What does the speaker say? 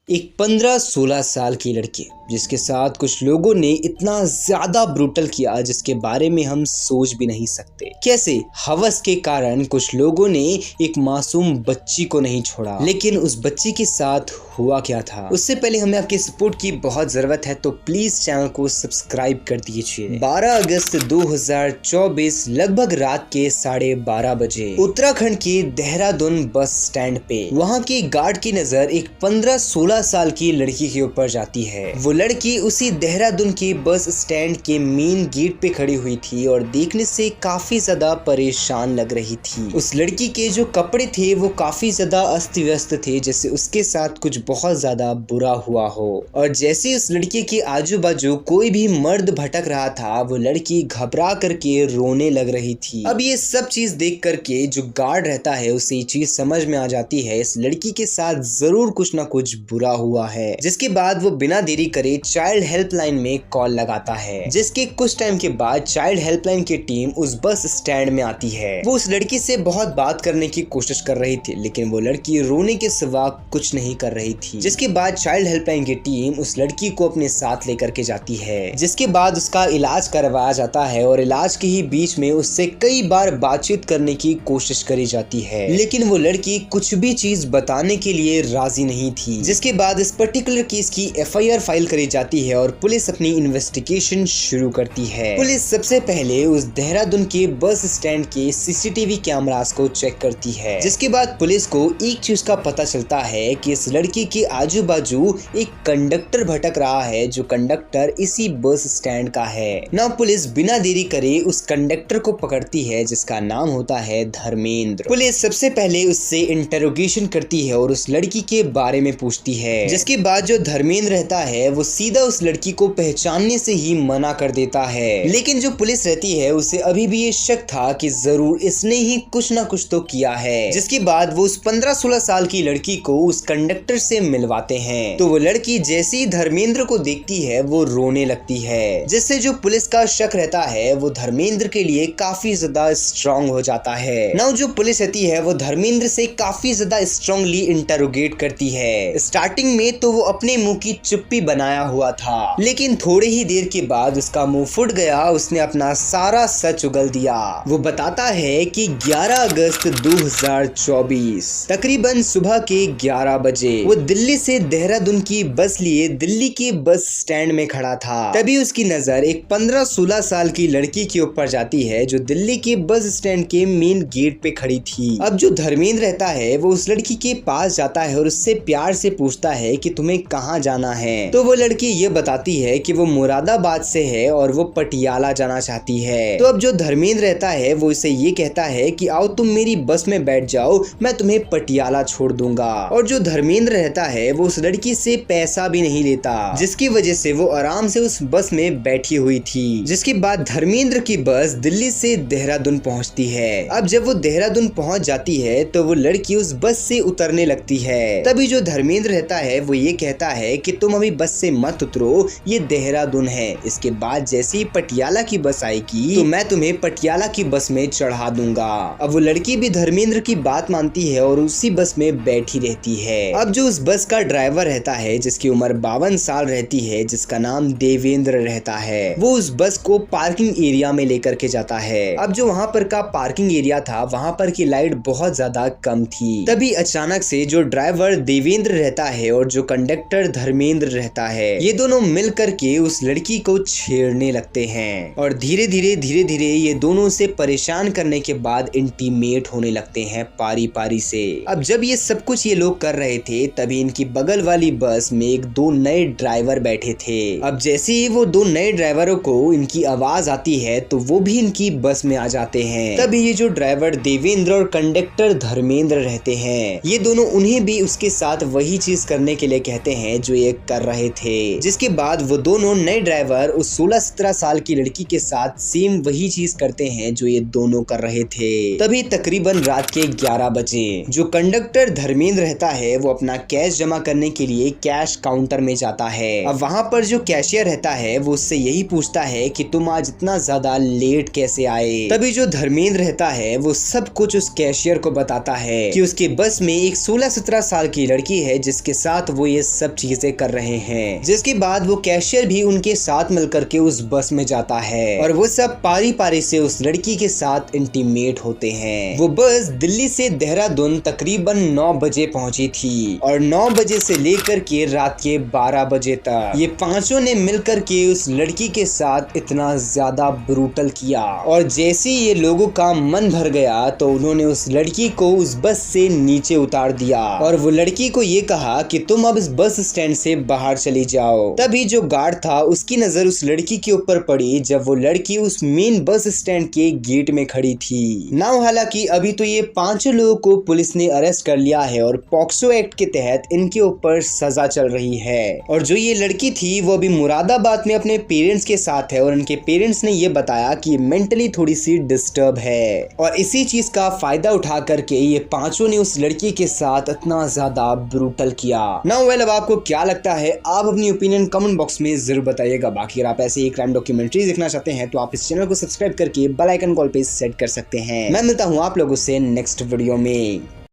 एक 15-16 साल की लड़की जिसके साथ कुछ लोगों ने इतना ज्यादा ब्रूटल किया जिसके बारे में हम सोच भी नहीं सकते। कैसे हवस के कारण कुछ लोगों ने एक मासूम बच्ची को नहीं छोड़ा, लेकिन उस बच्ची के साथ हुआ क्या था। उससे पहले हमें आपके सपोर्ट की बहुत जरूरत है, तो प्लीज चैनल को सब्सक्राइब कर दीजिए। 12 अगस्त 2024 लगभग रात के 12:30 बजे उत्तराखंड के देहरादून बस स्टैंड पे वहाँ के गार्ड की नजर एक 15-16 साल की लड़की के ऊपर जाती है। वो लड़की उसी देहरादून के बस स्टैंड के मेन गेट पे खड़ी हुई थी और देखने से काफी ज्यादा परेशान लग रही थी। उस लड़की के जो कपड़े थे वो काफी ज्यादा अस्त व्यस्त थे, जैसे उसके साथ कुछ बहुत ज्यादा बुरा हुआ हो। और जैसे उस लड़की के आजू बाजू कोई भी मर्द भटक रहा था, वो लड़की घबरा करके रोने लग रही थी। अब ये सब चीज देख करके जो गार्ड रहता है उसे ये चीज समझ में आ जाती है, इस लड़की के साथ जरूर कुछ ना कुछ बुरा हुआ है। जिसके बाद वो बिना देरी करे चाइल्ड हेल्पलाइन में कॉल लगाता है, जिसके कुछ टाइम के बाद चाइल्ड हेल्पलाइन की टीम उस बस स्टैंड में आती है। वो उस लड़की से बहुत बात करने की कोशिश कर रही थी, लेकिन वो लड़की रोने के सिवा कुछ नहीं कर रही थी। जिसके बाद चाइल्ड हेल्पलाइन की टीम उस लड़की को अपने साथ लेकर के जाती है, जिसके बाद उसका इलाज करवाया जाता है और इलाज के ही बीच में उससे कई बार बातचीत करने की कोशिश करी जाती है, लेकिन वो लड़की कुछ भी चीज बताने के लिए राजी नहीं थी। जिसके बाद इस पर्टिकुलर केस की FIR फाइल करी जाती है और पुलिस अपनी इन्वेस्टिगेशन शुरू करती है। पुलिस सबसे पहले उस देहरादून के बस स्टैंड के CCTV कैमरास को चेक करती है। जिसके बाद पुलिस को एक चीज का पता चलता है कि इस लड़की के आजू बाजू एक कंडक्टर भटक रहा है, जो कंडक्टर इसी बस स्टैंड का है। ना पुलिस बिना देरी करे उस कंडक्टर को पकड़ती है, जिसका नाम होता है धर्मेंद्र। पुलिस सबसे पहले उससे इंटरोगेशन करती है और उस लड़की के बारे में पूछती है। जिसके बाद जो धर्मेंद्र रहता है वो सीधा उस लड़की को पहचानने से ही मना कर देता है, लेकिन जो पुलिस रहती है उसे अभी भी ये शक था कि जरूर इसने ही कुछ ना कुछ तो किया है। जिसके बाद वो उस 15-16 साल की लड़की को उस कंडक्टर से मिलवाते हैं। तो वो लड़की जैसे ही धर्मेंद्र को देखती है वो रोने लगती है, जिससे जो पुलिस का शक रहता है वो धर्मेंद्र के लिए काफी ज्यादा स्ट्रॉन्ग हो जाता है। नाउ जो पुलिस रहती है वो धर्मेंद्र से काफी ज्यादा स्ट्रॉन्गली इंटरोगेट करती है। स्टार्टिंग में तो वो अपने मुंह की चुप्पी बनाया हुआ था, लेकिन थोड़ी ही देर के बाद उसका मुंह फूट गया। उसने अपना सारा सच उगल दिया। वो बताता है कि 11 अगस्त 2024 तकरीबन सुबह के 11 बजे वो दिल्ली से देहरादून की बस लिए दिल्ली के बस स्टैंड में खड़ा था। तभी उसकी नजर एक 15-16 साल की लड़की के ऊपर जाती है, जो दिल्ली के बस स्टैंड के मेन गेट पे खड़ी थी। अब जो धर्मेंद्र रहता है वो उस लड़की के पास जाता है और उससे प्यार से पूछता है कि तुम्हें कहाँ जाना है। तो वो लड़की ये बताती है कि वो मुरादाबाद से है और वो पटियाला जाना चाहती है। तो अब जो धर्मेंद्र रहता है वो इसे ये कहता है कि आओ तुम मेरी बस में बैठ जाओ, मैं तुम्हें पटियाला छोड़ दूंगा। और जो धर्मेंद्र रहता है वो उस लड़की से पैसा भी नहीं लेता, जिसकी वजह से वो आराम से उस बस में बैठी हुई थी। जिसके बाद धर्मेंद्र की बस दिल्ली से देहरादून पहुंचती है। अब जब वो देहरादून पहुंच जाती है तो वो लड़की उस बस से उतरने लगती है। तभी जो धर्मेंद्र रहता है वो ये कहता है कि तुम अभी बस से मत उतरो, ये देहरादून है। इसके बाद जैसे ही पटियाला की बस आएगी तो मैं तुम्हें पटियाला की बस में चढ़ा दूंगा। अब वो लड़की भी धर्मेंद्र की बात मानती है और उसी बस में बैठी रहती है। अब जो उस बस का ड्राइवर रहता है, जिसकी उम्र 52 साल रहती है, जिसका नाम देवेंद्र रहता है, वो उस बस को पार्किंग एरिया में लेकर के जाता है। अब जो वहाँ पर का पार्किंग एरिया था वहाँ पर की लाइट बहुत ज्यादा कम थी। तभी अचानक से जो ड्राइवर देवेंद्र रहता है और जो कंडक्टर धर्मेंद्र रहता है, ये दोनों मिल करके उस लड़की को छेड़ने लगते हैं और धीरे धीरे ये दोनों से परेशान करने के बाद इंटीमेट होने लगते हैं पारी पारी से। अब जब ये सब कुछ ये लोग कर रहे थे तभी इनकी बगल वाली बस में एक 2 नए ड्राइवर बैठे थे। अब जैसे ही वो 2 नए ड्राइवरों को इनकी आवाज आती है तो वो भी इनकी बस में आ जाते हैं। तभी ये जो ड्राइवर देवेंद्र और कंडक्टर धर्मेंद्र रहते हैं, ये दोनों उन्हें भी उसके साथ वही चीज करने के लिए कहते हैं जो ये कर रहे थे। थे। जिसके बाद वो दोनों नए ड्राइवर उस 16-17 साल की लड़की के साथ सेम वही चीज करते हैं जो ये दोनों कर रहे थे। तभी तकरीबन रात के 11 बजे जो कंडक्टर धर्मेंद्र रहता है वो अपना कैश जमा करने के लिए कैश काउंटर में जाता है। अब वहाँ पर जो कैशियर रहता है वो उससे यही पूछता है कि तुम आज इतना ज्यादा लेट कैसे आए। तभी जो धर्मेंद्र रहता है वो सब कुछ उस कैशियर को बताता है कि उसके बस में एक 16-17 साल की लड़की है जिसके साथ वो ये सब चीजें कर रहे हैं। जिसके बाद वो कैशियर भी उनके साथ मिलकर के उस बस में जाता है और वो सब पारी पारी से उस लड़की के साथ इंटीमेट होते हैं। वो बस दिल्ली से देहरादून तकरीबन 9 बजे पहुंची थी और 9 बजे से लेकर के रात के 12 बजे तक ये पांचों ने मिलकर के उस लड़की के साथ इतना ज्यादा ब्रूटल किया। और जैसे ये लोगों का मन भर गया तो उन्होंने उस लड़की को उस बस से नीचे उतार दिया और वो लड़की को ये कहा कि तुम अब इस बस स्टैंड से बाहर चली जाओ। तभी जो गार्ड था उसकी नजर उस लड़की के ऊपर पड़ी जब वो लड़की उस मेन बस स्टैंड के गेट में खड़ी थी। नाउ हालांकि अभी तो ये पांचों लोगों को पुलिस ने अरेस्ट कर लिया है और पॉक्सो एक्ट के तहत इनके ऊपर सजा चल रही है। और जो ये लड़की थी वो अभी मुरादाबाद में अपने पेरेंट्स के साथ है और उनके पेरेंट्स ने ये बताया कि मेंटली थोड़ी सी डिस्टर्ब है और इसी चीज का फायदा उठा करके ये पांचों ने उस लड़की के साथ इतना ज्यादा ब्रूटल किया। नाउ वेल, अब आपको क्या लगता है? आप अपनी ओपिनियन कमेंट बॉक्स में जरूर बताइएगा। बाकी अगर आप ऐसे ही क्राइम डॉक्यूमेंट्री देखना चाहते हैं तो आप इस चैनल को सब्सक्राइब करके बेल आइकन कॉल पे सेट कर सकते हैं। मैं मिलता हूँ आप लोगों से नेक्स्ट वीडियो में।